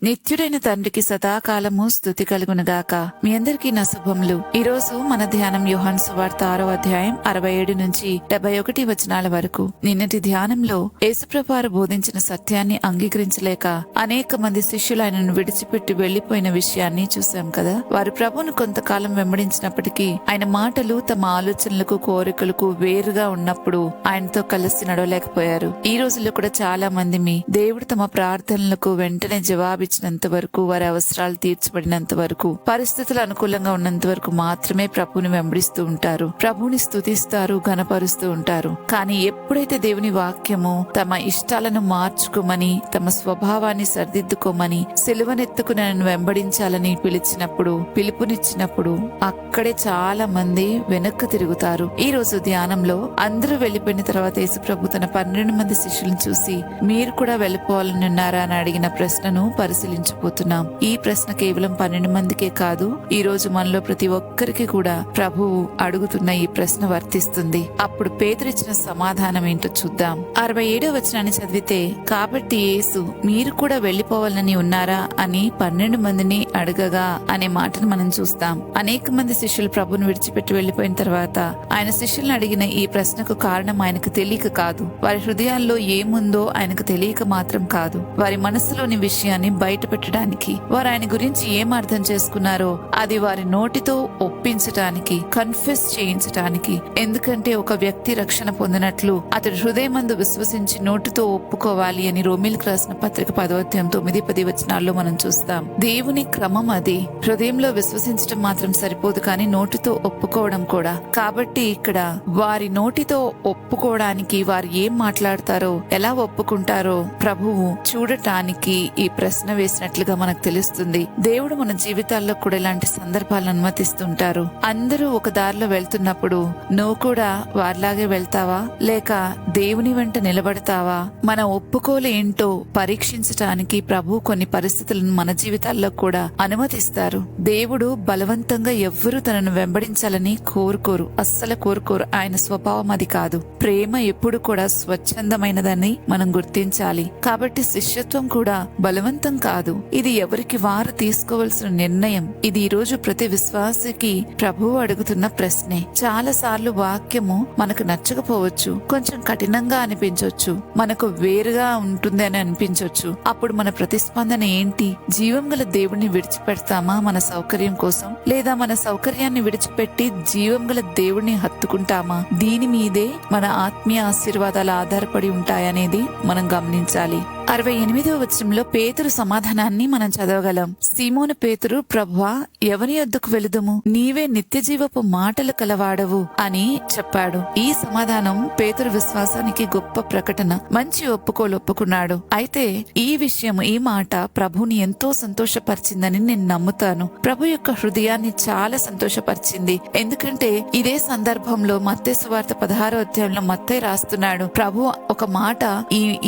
నిత్యుడైన తండ్రికి సదాకాలము స్తుతి కలుగునుగాక. మీ అందరికీ నా శుభములు. ఈ రోజు మన ధ్యానం యోహాను సువార్త 6వ అధ్యాయం 67 నుంచి 71 వచనాల వరకు. నిన్నటి ధ్యానంలో యేసుప్రభువారు బోధించిన సత్యాన్ని అంగీకరించలేక అనేక మంది శిష్యులు ఆయనను విడిచిపెట్టి వెళ్లిపోయిన విషయాన్ని చూశాం కదా. వారు ప్రభువును కొంతకాలం వెంబడించినప్పటికీ ఆయన మాటలు తమ ఆలోచనలకు కోరికలకు వేరుగా ఉన్నప్పుడు ఆయనతో కలిసి నడవలేకపోయారు. ఈ రోజుల్లో కూడా చాలా మంది దేవుడు తమ ప్రార్థనలకు వెంటనే జవాబిచ్చినంత వరకు, వారి అవసరాలు తీర్చబడినంత వరకు, పరిస్థితులు అనుకూలంగా ఉన్నంత వరకు మాత్రమే ప్రభువుని వెంబడిస్తూ ఉంటారు. ప్రభువుని స్తుతిస్తారు, ఘనపరుస్తూ ఉంటారు. కానీ ఎప్పుడైతే దేవుని వాక్యము తమ ఇష్టాలను మార్చుకోమని, తమ స్వభావాన్ని సరిదిద్దుకోమని, సిలువనెత్తుకుని నన్ను వెంబడించాలని పిలుపునిచ్చినప్పుడు అక్కడే చాలా మంది వెనక్కి తిరుగుతారు. ఈ రోజు ధ్యానంలో అందరూ వెళ్లిపోయిన తర్వాత యేసు ప్రభు తన 12 మంది శిష్యులను చూసి మీరు కూడా వెళ్లిపోవాలని ఉన్నారా అని అడిగిన ప్రశ్నను పరిశీలించబోతున్నాం. ఈ ప్రశ్న కేవలం 12 మందికే కాదు, ఈ రోజు మనలో ప్రతి ఒక్కరికి కూడా ప్రభువు అడుగుతున్న ఈ ప్రశ్న వర్తిస్తుంది. అప్పుడు పేతురిచ్చిన సమాధానం ఏంటో చూద్దాం. 67వ వచనాన్ని చదివితే, కాబట్టి యేసు మీరు కూడా వెళ్లిపోవాలని ఉన్నారా అని 12 మందిని అడగగా అనే మాటను మనం చూస్తాం. అనేక మంది శిష్యులు ప్రభువును విడిచిపెట్టి వెళ్లిపోయిన తర్వాత ఆయన శిష్యులను అడిగిన ఈ ప్రశ్నకు కారణం ఆయనకు తెలియక కాదు, వారి హృదయాల్లో ఏముందో ఆయనకు తెలియక మాత్రం కాదు, వారి మనసులోని విషయాన్ని బయట పెట్టడానికి, వారు ఆయన గురించి ఏం అర్థం చేసుకున్నారో అది వారి నోటితో ఒప్పించటానికి, కన్ఫెస్ చేయించటానికి. ఎందుకంటే ఒక వ్యక్తి రక్షణ పొందినట్లు అతడు హృదయమందు విశ్వసించి నోటితో ఒప్పుకోవాలి అని రోమీయులకు రాసిన పత్రిక 10వ అధ్యాయం 9-10 వచనాల్లో మనం చూస్తాం. దేవుని క్రమం అది. హృదయంలో విశ్వసించడం మాత్రం సరిపోదు, కానీ నోటితో ఒప్పుకోవడం కూడా. కాబట్టి ఇక్కడ వారి నోటితో ఒప్పుకోవడానికి వారు ఏం మాట్లాడతారో, ఎలా ఒప్పుకుంటారో ప్రభువు చూడటానికి ఈ ప్రశ్న వేసినట్లుగా మనకు తెలుస్తుంది. దేవుడు మన జీవితాల్లో కూడా ఇలాంటి సందర్భాలను అనుమతిస్తుంటారు. అందరూ ఒక దారిలో వెళ్తున్నప్పుడు నువ్వు కూడా వారిలాగే వెళ్తావా, లేక దేవుని వెంట నిలబడతావా? మన ఒప్పుకోలు ఏంటో పరీక్షించటానికి ప్రభు కొన్ని పరిస్థితులను మన జీవితాల్లో కూడా అనుమతిస్తారు. దేవుడు బలవంతంగా ఎవ్వరూ తనను వెంబడించాలని కోరుకోరు, అస్సలు కోరుకోరు. ఆయన స్వభావం అది కాదు. ప్రేమ ఎప్పుడు కూడా స్వచ్ఛందమైనదని మనం గుర్తించాలి. కాబట్టి శిష్యత్వం కూడా బలవంతం కాదు, ఇది ఎవరికి వారు తీసుకోవాల్సిన నిర్ణయం. ఇది ఈ రోజు ప్రతి విశ్వాసికి ప్రభువు అడుగుతున్న ప్రశ్నే. చాలా సార్లు వాక్యము మనకు నచ్చకపోవచ్చు, కొంచెం కఠినంగా అనిపించవచ్చు, మనకు వేరుగా ఉంటుంది అని అనిపించవచ్చు. అప్పుడు మన ప్రతిస్పందన ఏంటి? జీవం గల దేవుడిని విడిచిపెడతామా మన సౌకర్యం కోసం, లేదా మన సౌకర్యాన్ని విడిచిపెట్టి జీవం గల దేవుడిని హత్తుకుంటామా? దీని మీదే మన ఆత్మీయ ఆశీర్వాదాలు ఆధారపడి ఉంటాయనేది మనం గమనించాలి. 68వ వచనంలో పేతురు సమాధానాన్ని మనం చదవగలం. సీమోను పేతురు, ప్రభువా ఎవని యొద్దకు వెళుదుము? నీవే నిత్య జీవపు మాటలు కలవాడవు అని చెప్పాడు. ఈ సమాధానం పేతురు విశ్వాసానికి గొప్ప ప్రకటన. మంచి ఒప్పుకున్నాడు. అయితే ఈ మాట ప్రభుని ఎంతో సంతోషపరిచిందని నేను నమ్ముతాను. ప్రభు యొక్క హృదయాన్ని చాలా సంతోషపరిచింది. ఎందుకంటే ఇదే సందర్భంలో మత్తయి సువార్త 16వ అధ్యాయంలో మత్తయి రాస్తున్నాడు. ప్రభు ఒక మాట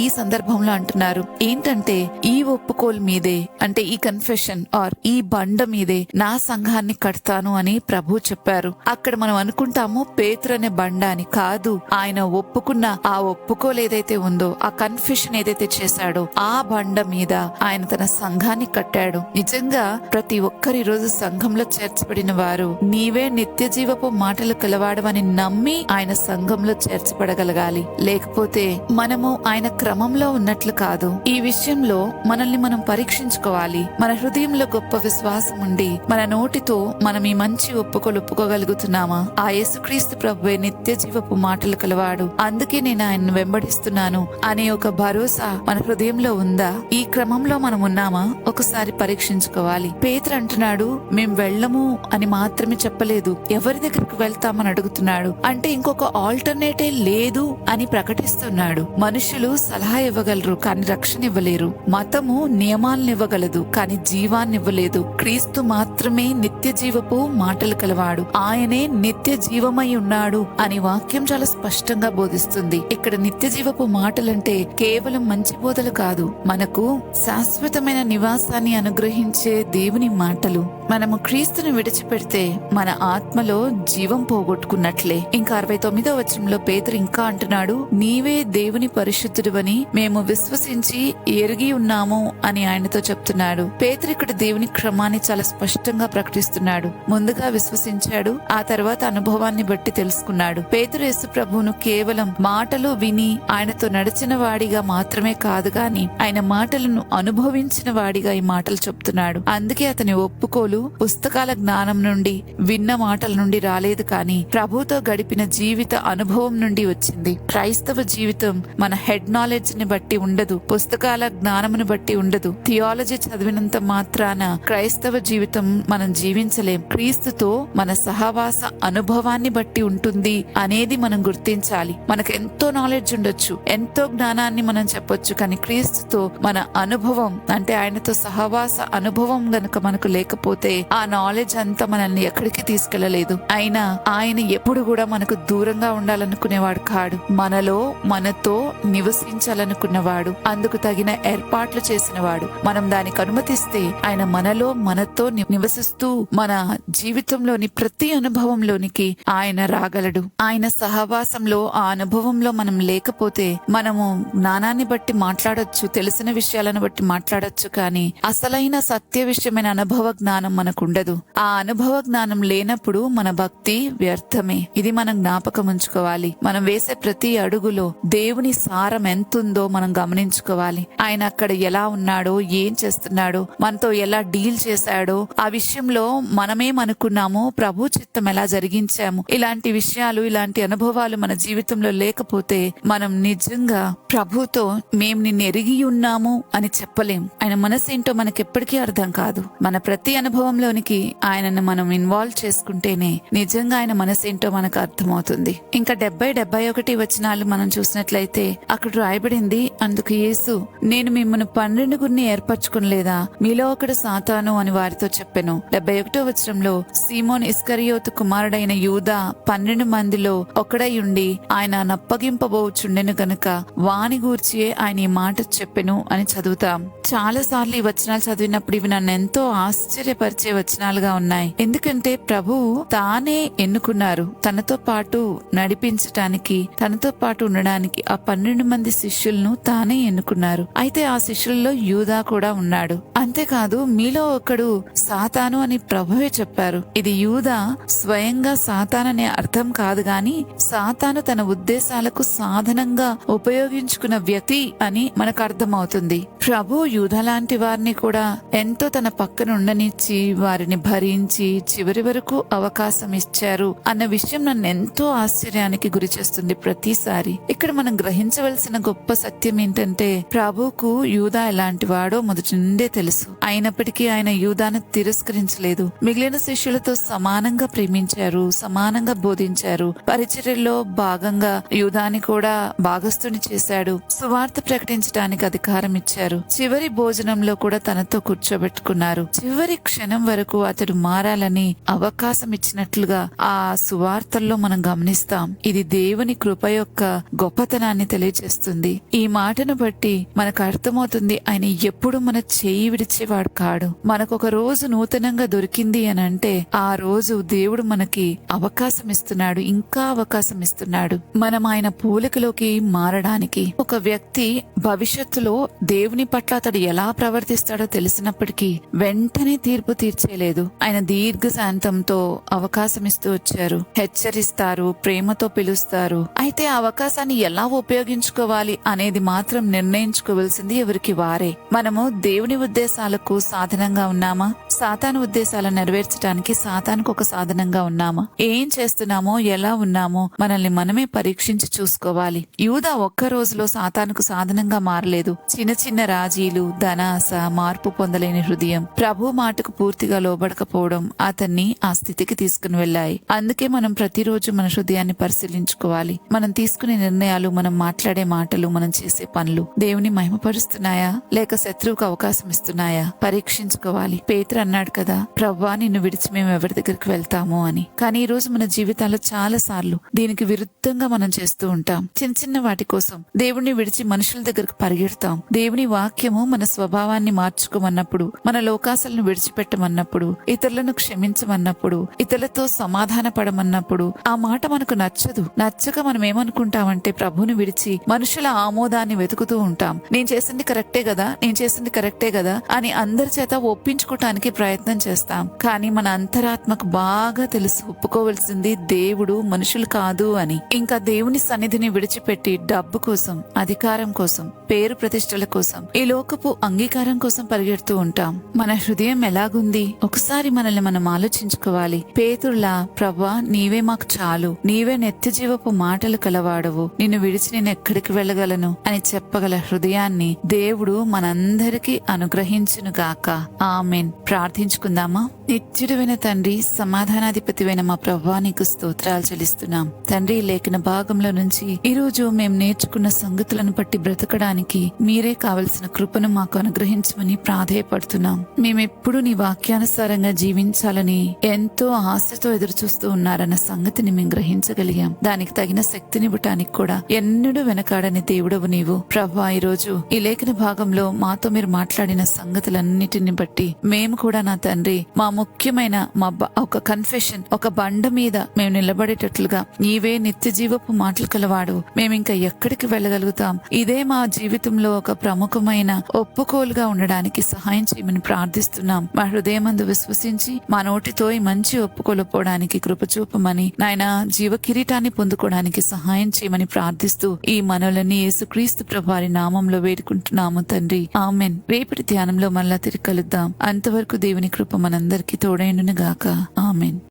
ఈ సందర్భంలో అంటున్నారు ఏంటంటే, ఈ ఒప్పుకోలు మీదే, అంటే ఈ కన్ఫెషన్ ఆర్ ఈ బండ మీదే నా సంఘాన్ని కడతాను అని ప్రభు చెప్పారు. అక్కడ మనం అనుకుంటాము పేతురు అనే బండ అని. కాదు, ఆయన ఒప్పుకున్న ఆ ఒప్పుకోలు ఏదైతే ఉందో, ఆ కన్ఫెషన్ ఏదైతే చేశాడో ఆ బండ మీద ఆయన తన సంఘాన్ని కట్టాడు. నిజంగా ప్రతి ఒక్కరి రోజు సంఘంలో చేర్చబడిన వారు నీవే నిత్య జీవపు మాటలు కలవాడమని నమ్మి ఆయన సంఘంలో చేర్చబడగలగాలి. లేకపోతే మనము ఆయన క్రమంలో ఉన్నట్లు కాదు. ఈ విషయంలో మనల్ని మనం పరీక్షించుకోవాలి. మన హృదయంలో గొప్ప విశ్వాసం ఉండి మన నోటితో మనం ఈ మంచి ఒప్పుకోగలుగుతున్నామా? ఆ యేసుక్రీస్తు ప్రభువే నిత్య జీవపు మాటలు కలవాడు, అందుకే నేను ఆయన్ను వెంబడిస్తున్నాను అనే ఒక భరోసా మన హృదయంలో ఉందా? ఈ క్రమంలో మనం ఉన్నామా? ఒకసారి పరీక్షించుకోవాలి. పేతురు అంటున్నాడు, మేం వెళ్ళము అని మాత్రమే చెప్పలేదు, ఎవరి దగ్గరికి వెళ్తామని అడుగుతున్నాడు. అంటే ఇంకొక ఆల్టర్నేటే లేదు అని ప్రకటిస్తున్నాడు. మనుషులు సలహా ఇవ్వగలరు, కానీ రక్షణ ఇవ్వలేరు. మతము నియమాలను ఇవ్వగలదు, కానీ జీవాన్ని ఇవ్వలేదు. క్రీస్తు మాత్రమే నిత్య జీవపు మాటలు కలవాడు, ఆయనే నిత్య జీవమై ఉన్నాడు అని వాక్యం చాలా స్పష్టంగా బోధిస్తుంది. ఇక్కడ నిత్య జీవపు మాటలంటే కేవలం మంచి బోధలు కాదు, మనకు శాశ్వతమైన నివాసాన్ని అనుగ్రహించే దేవుని మాటలు. మనము క్రీస్తుని విడిచిపెడితే మన ఆత్మలో జీవం పోగొట్టుకున్నట్లే. ఇంకా 69వ వచనంలో పేతురు ఇంకా అంటున్నాడు, నీవే దేవుని పరిశుద్ధుడివని మేము విశ్వసి విశ్వసించి ఎరిగి ఉన్నాము అని ఆయనతో చెప్తున్నాడు. పేతురు ఇక్కడ దేవుని క్రమాన్ని చాలా స్పష్టంగా ప్రకటిస్తున్నాడు. ముందుగా విశ్వసించాడు, ఆ తర్వాత అనుభవాన్ని బట్టి తెలుసుకున్నాడు. పేతురు యేసు ప్రభువును కేవలం మాటలు విని ఆయనతో నడిచిన వాడిగా మాత్రమే కాదు గాని ఆయన మాటలను అనుభవించిన వాడిగా ఈ మాటలు చెప్తున్నాడు. అందుకే అతని ఒప్పుకోలు పుస్తకాల జ్ఞానం నుండి విన్న మాటల నుండి రాలేదు, కానీ ప్రభుతో గడిపిన జీవిత అనుభవం నుండి వచ్చింది. క్రైస్తవ జీవితం మన హెడ్ నాలెడ్జ్ ని బట్టి ఉండదు, పుస్తకాల జ్ఞానమును బట్టి ఉండదు. థియాలజీ చదివినంత మాత్రాన క్రైస్తవ జీవితం మనం జీవించలేం. క్రీస్తుతో మన సహవాస అనుభవాన్ని బట్టి ఉంటుంది అనేది మనం గుర్తించాలి. మనకు ఎంతో నాలెడ్జ్ ఉండొచ్చు, ఎంతో జ్ఞానాన్ని మనం చెప్పొచ్చు, కానీ క్రీస్తుతో మన అనుభవం అంటే ఆయనతో సహవాస అనుభవం గనుక మనకు లేకపోతే ఆ నాలెడ్జ్ అంతా మనల్ని ఎక్కడికి తీసుకెళ్లలేదు. అయినా ఆయన ఎప్పుడు కూడా మనకు దూరంగా ఉండాలనుకునేవాడు కాడు, మనతో నివసించాలనుకున్నవాడు, అందుకు తగిన ఏర్పాట్లు చేసినవాడు. మనం దానికి అనుమతిస్తే ఆయన మనతో నివసిస్తూ మన జీవితంలోని ప్రతి అనుభవంలోనికి ఆయన రాగలడు. ఆయన సహవాసంలో ఆ అనుభవంలో మనం లేకపోతే మనము జ్ఞానాన్ని బట్టి మాట్లాడొచ్చు, తెలిసిన విషయాలను బట్టి మాట్లాడొచ్చు, కానీ అసలైన సత్య విషయమైన అనుభవ జ్ఞానం మనకుండదు. ఆ అనుభవ జ్ఞానం లేనప్పుడు మన భక్తి వ్యర్థమే. ఇది మనం జ్ఞాపకం ఉంచుకోవాలి. మనం వేసే ప్రతి అడుగులో దేవుని సారం ఎంతుందో మనం గమనించుకోవాలి. ఆయన అక్కడ ఎలా ఉన్నాడో, ఏం చేస్తున్నాడో, మనతో ఎలా డీల్ చేశాడో, ఆ విషయంలో మనమేమనుకున్నామో, ప్రభు చిత్తం ఎలా జరిగించాము, ఇలాంటి విషయాలు, ఇలాంటి అనుభవాలు మన జీవితంలో లేకపోతే మనం నిజంగా ప్రభుతో మేము నిన్ను ఎరిగి ఉన్నాము అని చెప్పలేం. ఆయన మనసేంటో మనకెప్పటికీ అర్థం కాదు. మన ప్రతి అనుభవంలోనికి ఆయనను మనం ఇన్వాల్వ్ చేసుకుంటేనే నిజంగా ఆయన మనసేంటో మనకు అర్థమవుతుంది. ఇంకా 70-71 వచనాలు మనం చూసినట్లయితే అక్కడ రాయబడింది, అందుకు యేసు, నేను మిమ్మల్ని 12 ఏర్పరచుకునలేదా? మీలో ఒకడు సాతాను అని వారితో చెప్పెను. 71వ వచనంలో సీమోన్ ఇస్కరియోతు కుమారుడైన యూదా 12 మందిలో ఒకడై ఉండి ఆయన నప్పగింపబోచుండెను గనుక వాని గూర్చియే ఆయన ఈ మాట చెప్పెను అని చదువుతాం. చాలా సార్లు ఈ వచనాలు చదివినప్పుడు ఇవి నన్ను ఎంతో ఆశ్చర్యపరిచే వచనాలుగా ఉన్నాయి. ఎందుకంటే ప్రభువు తానే ఎన్నుకున్నారు, తనతో పాటు నడిపించటానికి, తనతో పాటు ఉండడానికి ఆ 12 మంది శిష్యులను తానే ఎన్నుకున్నారు. అయితే ఆ శిష్యుల్లో యూదా కూడా ఉన్నాడు. అంతేకాదు మీలో ఒకడు సాతాను అని ప్రభువే చెప్పారు. ఇది యూదా స్వయంగా సాతాననే అర్థం కాదు గాని సాతాను తన ఉద్దేశాలకు సాధనంగా ఉపయోగించుకున్న వ్యక్తి అని మనకు అర్థమవుతుంది. ప్రభు యూదా లాంటి వారిని కూడా ఎంతో తన పక్కన ఉండనిచ్చి వారిని భరించి చివరి వరకు అవకాశం ఇచ్చారు అన్న విషయం నన్ను ఎంతో ఆశ్చర్యానికి గురి చేస్తుంది ప్రతిసారి. ఇక్కడ మనం గ్రహించవలసిన గొప్ప సత్యం ఏంటంటే ప్రభుకు యూదా ఎలాంటి వాడో మొదటి నుండే తెలుసు. అయినప్పటికీ ఆయన యూదాను తిరస్కరించలేదు. మిగిలిన శిష్యులతో సమానంగా ప్రేమించారు, సమానంగా బోధించారు. పరిచర్యలో భాగంగా యూదాని కూడా భాగస్థుని చేశాడు. సువార్త ప్రకటించడానికి అధికారం ఇచ్చారు. చివరి భోజనంలో కూడా తనతో కూర్చోబెట్టుకున్నారు. చివరి క్షణం వరకు అతడు మారాలని అవకాశం ఇచ్చినట్లుగా ఆ సువార్తల్లో మనం గమనిస్తాం. ఇది దేవుని కృప యొక్క గొప్పతనాన్ని తెలియజేస్తుంది. ఈ మాటను బట్టి మనకు అర్థమవుతుంది ఆయన ఎప్పుడు మన చేయి విడిచేవాడు కాడు. మనకొక రోజు నూతనంగా దొరికింది అని అంటే ఆ రోజు దేవుడు మనకి అవకాశం ఇస్తున్నాడు, ఇంకా అవకాశం ఇస్తున్నాడు మనం ఆయన పోలికలోకి మారడానికి. ఒక వ్యక్తి భవిష్యత్తులో దేవుని పట్ల అతడు ఎలా ప్రవర్తిస్తాడో తెలిసినప్పటికీ వెంటనే తీర్పు తీర్చేలేదు. ఆయన దీర్ఘ శాంతంతో అవకాశం ఇస్తూ వచ్చారు, హెచ్చరిస్తారు, ప్రేమతో పిలుస్తారు. అయితే ఆ అవకాశాన్ని ఎలా ఉపయోగించుకోవాలి అనేది మాత్రం నిర్ణయించుకోవాల్సింది ఎవరికి వారే. మనము దేవుని ఉద్దేశాలకు సాధనంగా ఉన్నామా? సాతాను ఉద్దేశాలను నెరవేర్చడానికి సాతానుకు ఒక సాధనంగా ఉన్నామా? ఏం చేస్తున్నామో, ఎలా ఉన్నామో మనల్ని మనమే పరీక్షించి చూసుకోవాలి. యూదా ఒక్క రోజులో సాతానుకు సాధనంగా మారలేదు. చిన్న చిన్న రాజీలు, ధనాస, మార్పు పొందలేని హృదయం, ప్రభు మాటకు పూర్తిగా లోబడకపోవడం అతన్ని ఆ స్థితికి తీసుకుని వెళ్ళాయి. అందుకే మనం ప్రతిరోజు మన హృదయాన్ని పరిశీలించుకోవాలి. మనం తీసుకునే నిర్ణయాలు, మనం మాట్లాడే మాటలు, మనం చేసే పనులు దేవుని మహిమపరుస్తున్నాయా లేక శత్రువుకు అవకాశం ఇస్తున్నాయా పరీక్షించుకోవాలి. పేతురు అన్నాడు కదా, ప్రవ్వా నిన్ను విడిచి మేము ఎవరి దగ్గరికి వెళ్తాము అని. కానీ ఈ రోజు మన జీవితాల్లో చాలా సార్లు దీనికి విరుద్ధంగా మనం చేస్తూ ఉంటాం. చిన్న చిన్న వాటి కోసం దేవుణ్ణి విడిచి మనుషుల దగ్గరకు పరిగెడతాం. దేవుని వాక్యము మన స్వభావాన్ని మార్చుకోమన్నప్పుడు, మన లోకాసలను విడిచిపెట్టమన్నప్పుడు, ఇతరులను క్షమించమన్నప్పుడు, ఇతరులతో సమాధాన పడమన్నప్పుడు ఆ మాట మనకు నచ్చక మనం ఏమనుకుంటామంటే ప్రభుని విడిచి మనుషుల ఆమోదాన్ని వెతుకుతూ ఉంటాం. నేను చేసింది కరెక్టే కదా అని అందరి చేత ఒప్పించుకోవటానికి ప్రయత్నం చేస్తాం. కానీ మన అంతరాత్మకు బాగా తెలుసు ఒప్పుకోవలసింది దేవుడు, మనుషులు కాదు అని. ఇంకా దేవుని సన్నిధిని విడిచిపెట్టి డబ్బు కోసం, అధికారం కోసం, పేరు ప్రతిష్టల కోసం, ఈ లోకపు అంగీకారం కోసం పరిగెడుతూ ఉంటాం. మన హృదయం ఎలాగుంది? ఒకసారి మనల్ని మనం ఆలోచించుకోవాలి. పేతురులా, ప్రభా నీవే మాకు చాలు, నీవే నిత్యజీవపు మాటలు కలవాడవు, నిన్ను విడిచి నేను ఎక్కడికి వెళ్ళగలను అని చెప్పగల హృదయాన్ని దేవుడు మనందరికీ అనుగ్రహించునుగాక. ఆమెన్. ప్రార్థించుకుందామా? నిత్యుడైన తండ్రి, సమాధానాధిపతివైన మా ప్రభువా, నీకు స్తోత్రాలు చెల్లిస్తున్నాం. తండ్రి, లేఖన భాగంలో నుంచి ఈరోజు మేము నేర్చుకున్న సంగతులను బట్టి బ్రతకడానికి మీరే కావలసిన కృపను మాకు అనుగ్రహించమని ప్రాధేయపడుతున్నాం. మేమెప్పుడు నీ వాక్యానుసారంగా జీవించాలని ఎంతో ఆశతో ఎదురు చూస్తూ ఉన్నారన్న సంగతిని మేము గ్రహించగలిగాం. దానికి తగిన శక్తినివ్వటానికి కూడా ఎన్నడూ వెనకాడని దేవుడవు నీవు. ప్రభువా, ఈరోజు ఈ లేఖన భాగంలో మాతో మీరు మాట్లాడిన సంగతులన్నిటిని బట్టి మేము కూడా నా తండ్రి మా ముఖ్యమైన ఒక కన్ఫెషన్, ఒక బండ మీద మేము నిలబడేటట్లుగా నీవే నిత్య జీవపు మాటలు కలవాడు, మేమింకా ఎక్కడికి వెళ్ళగలుగుతాం, ఇదే మా జీవితంలో ఒక ప్రముఖమైన ఒప్పుకోలుగా ఉండడానికి సహాయం చేయమని ప్రార్థిస్తున్నాం. మా హృదయమందు విశ్వసించి మా నోటితో ఈ మంచి ఒప్పుకోలు పోవడానికి కృప చూపమని, నాయన జీవ కిరీటాన్ని పొందుకోవడానికి సహాయం చేయమని ప్రార్థిస్తూ ఈ మనవులని యేసుక్రీస్తు ప్రభువారి నామంలో వేడుకుంటున్నాము తండ్రి. ఆమెన్. రేపటి ధ్యానంలో మళ్ళా తిరిగి కలుద్దాం. అంతవరకు దేవుని కృప మనందరికీ తోడైండును గాక. ఆమెన్.